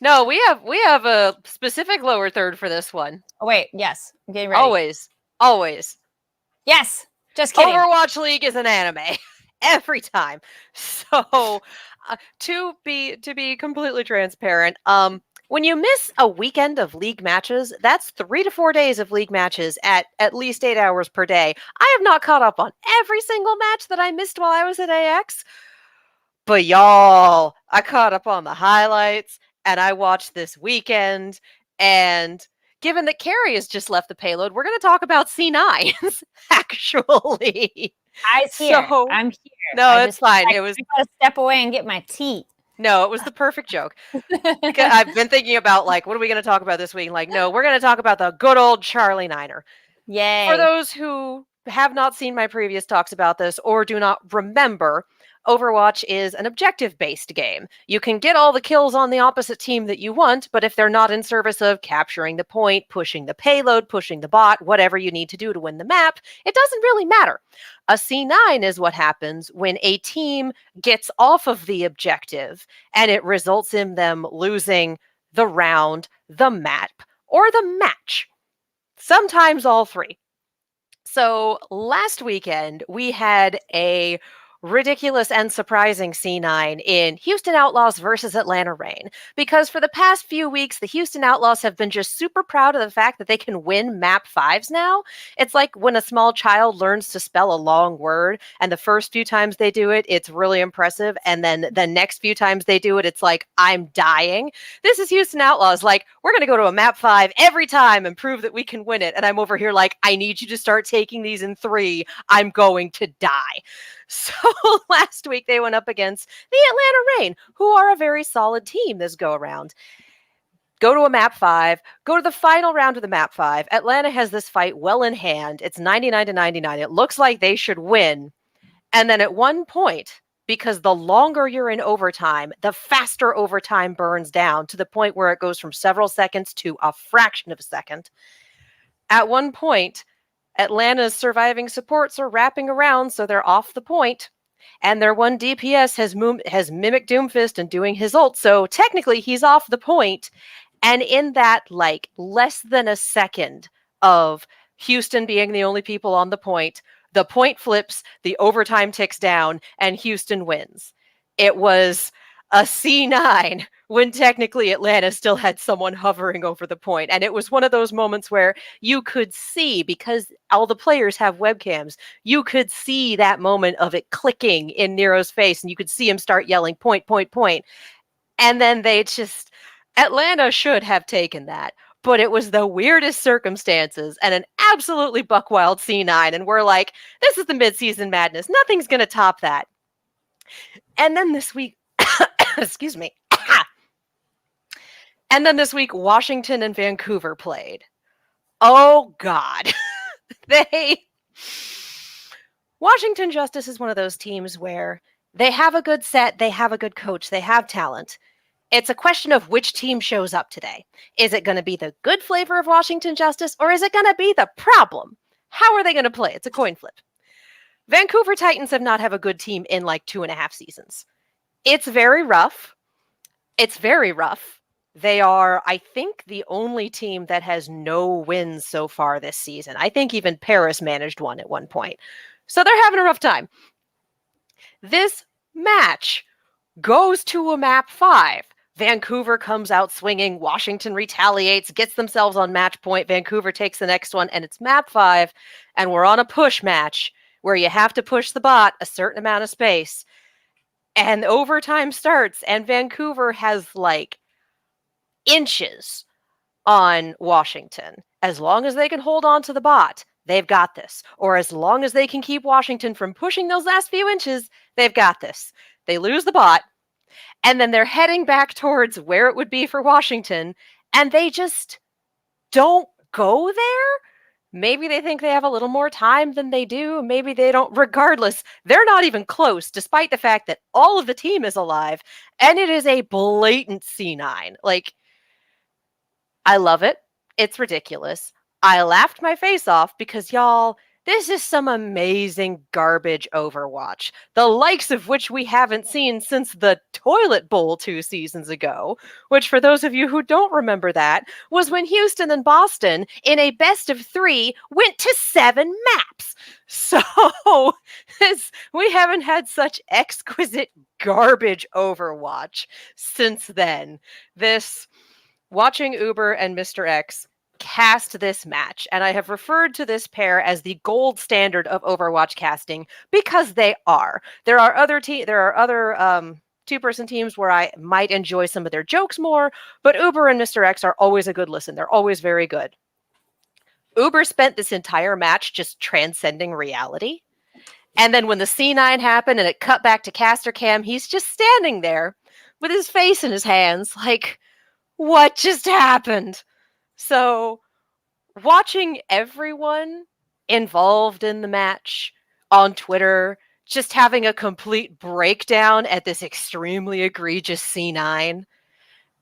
No, we have a specific lower third for this one. Oh, wait, yes. I'm getting ready. Always. Always. Yes. Just kidding. Overwatch League is an anime. Every time. So to be completely transparent, when you miss a weekend of league matches, that's 3 to 4 days of league matches at least 8 hours per day. I have not caught up on every single match that I missed while I was at AX, but y'all, I caught up on the highlights and I watched this weekend. And given that Carrie has just left the payload, we're going to talk about C9s, actually. Eyes here. So, I'm here. no, it's fine. It was I gotta step away and get my tea. no, it was the perfect joke. I've been thinking about like, what are we going to talk about this week? Like, no, we're going to talk about the good old Charlie Niner. Yay. For those who have not seen my previous talks about this or do not remember, Overwatch is an objective-based game. You can get all the kills on the opposite team that you want, but if they're not in service of capturing the point, pushing the payload, pushing the bot, whatever you need to do to win the map, it doesn't really matter. A C9 is what happens when a team gets off of the objective and it results in them losing the round, the map, or the match. Sometimes all three. So last weekend, we had a ridiculous and surprising C9 in Houston Outlaws versus Atlanta Reign. Because for the past few weeks, the Houston Outlaws have been just super proud of the fact that they can win map 5s now. It's like when a small child learns to spell a long word, and the first few times they do it, it's really impressive. And then the next few times they do it, it's like, I'm dying. This is Houston Outlaws. Like, we're going to go to a map 5 every time and prove that we can win it. And I'm over here like, I need you to start taking these in 3. I'm going to die. So last week they went up against the Atlanta Reign, who are a very solid team this go around. Go to a map 5, go to the final round of the map 5. Atlanta has this fight well in hand. It's 99 to 99. It looks like they should win. And then at one point, because the longer you're in overtime, the faster overtime burns down to the point where it goes from several seconds to a fraction of a second. At one point, Atlanta's surviving supports are wrapping around, so they're off the point. And their one DPS has mimicked Doomfist and doing his ult, so technically he's off the point. And in that, like, less than a second of Houston being the only people on the point flips, the overtime ticks down, and Houston wins. It was a C9 when technically Atlanta still had someone hovering over the point. And it was one of those moments where you could see, because all the players have webcams, you could see that moment of it clicking in Nero's face, and you could see him start yelling, point, point, point. And then Atlanta should have taken that. But it was the weirdest circumstances and an absolutely buck wild C9. And we're like, this is the Midseason Madness. Nothing's going to top that. And then this week, excuse me. And then this week, Washington and Vancouver played. Oh, God. Washington Justice is one of those teams where they have a good set, they have a good coach, they have talent. It's a question of which team shows up today. Is it going to be the good flavor of Washington Justice, or is it going to be the problem? How are they going to play? It's a coin flip. Vancouver Titans have not had a good team in like 2.5 seasons. It's very rough. They are, I think, the only team that has no wins so far this season. I think even Paris managed one at one point. So they're having a rough time. This match goes to a map 5. Vancouver comes out swinging. Washington retaliates, gets themselves on match point. Vancouver takes the next one, and it's map 5. And we're on a push match where you have to push the bot a certain amount of space. And overtime starts, and Vancouver has like inches on Washington. As long as they can hold on to the bot, they've got this. Or as long as they can keep Washington from pushing those last few inches, they've got this. They lose the bot, and then they're heading back towards where it would be for Washington, and they just don't go there. Maybe they think they have a little more time than they do. Maybe they don't. Regardless, they're not even close, despite the fact that all of the team is alive, and it is a blatant C9. Like, I love it. It's ridiculous. I laughed my face off because, y'all, This is some amazing garbage Overwatch, the likes of which we haven't seen since the Toilet Bowl 2 seasons ago, which, for those of you who don't remember that, was when Houston and Boston, in a best of 3, went to 7 maps. So, we haven't had such exquisite garbage Overwatch since then. Watching Uber and Mr. X cast this match, and I have referred to this pair as the gold standard of Overwatch casting because they are. There are other two-person teams where I might enjoy some of their jokes more, but Uber and Mr. X are always a good listen. They're always very good. Uber spent this entire match just transcending reality. And then when the C9 happened and it cut back to caster cam, he's just standing there with his face in his hands like, what just happened? So, watching everyone involved in the match on Twitter just having a complete breakdown at this extremely egregious C9,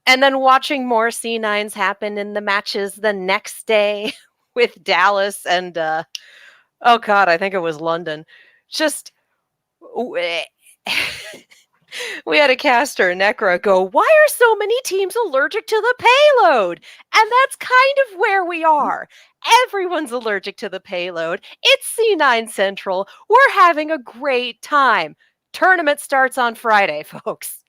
and then watching more C9s happen in the matches the next day with Dallas and, oh god, I think it was London. Just... We had a caster, Necra, go, why are so many teams allergic to the payload? And that's kind of where we are. Everyone's allergic to the payload. It's C9 Central. We're having a great time. Tournament starts on Friday, folks.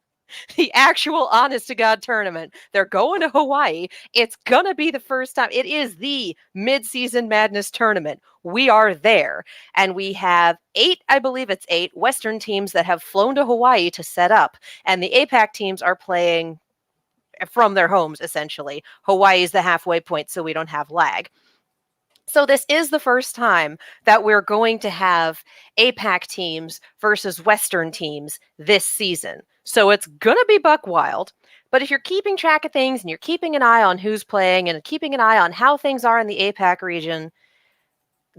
The actual honest-to-God tournament. They're going to Hawaii. It's gonna be the first time. It is the Midseason Madness tournament. We are there. And we have 8, I believe it's 8, Western teams that have flown to Hawaii to set up. And the APAC teams are playing from their homes, essentially. Hawaii is the halfway point, so we don't have lag. So this is the first time that we're going to have APAC teams versus Western teams this season. So it's going to be buck wild. But if you're keeping track of things and you're keeping an eye on who's playing and keeping an eye on how things are in the APAC region,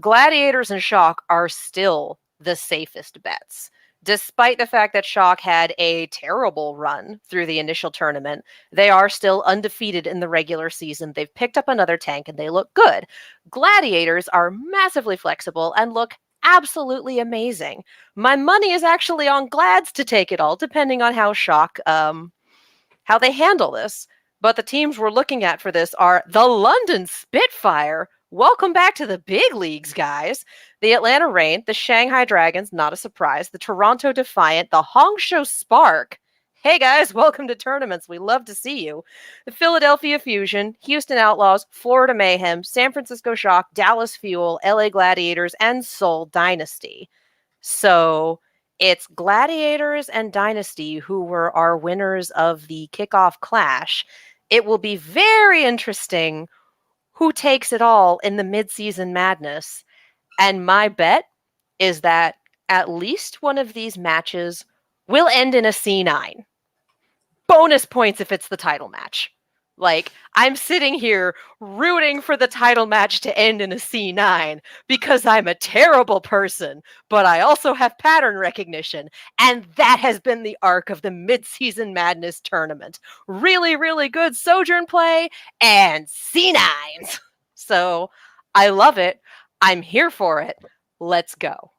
Gladiators and Shock are still the safest bets. Despite the fact that Shock had a terrible run through the initial tournament, they are still undefeated in the regular season. They've picked up another tank and they look good. Gladiators are massively flexible and look absolutely amazing. My money is actually on Glads to take it all, depending on how Shock, how they handle this. But the teams we're looking at for this are the London Spitfire. Welcome back to the big leagues, guys. The Atlanta Reign, the Shanghai Dragons, not a surprise, the Toronto Defiant, the Hangzhou Spark. Hey guys, welcome to tournaments. We love to see you. The Philadelphia Fusion, Houston Outlaws, Florida Mayhem, San Francisco Shock, Dallas Fuel, LA Gladiators, and Seoul Dynasty. So it's Gladiators and Dynasty who were our winners of the kickoff clash. It will be very interesting who takes it all in the Midseason Madness. And my bet is that at least one of these matches will end in a C9. Bonus points if it's the title match. Like, I'm sitting here rooting for the title match to end in a C9 because I'm a terrible person, but I also have pattern recognition. And that has been the arc of the Midseason Madness tournament. Really, really good Sojourn play and C9s. So I love it. I'm here for it. Let's go.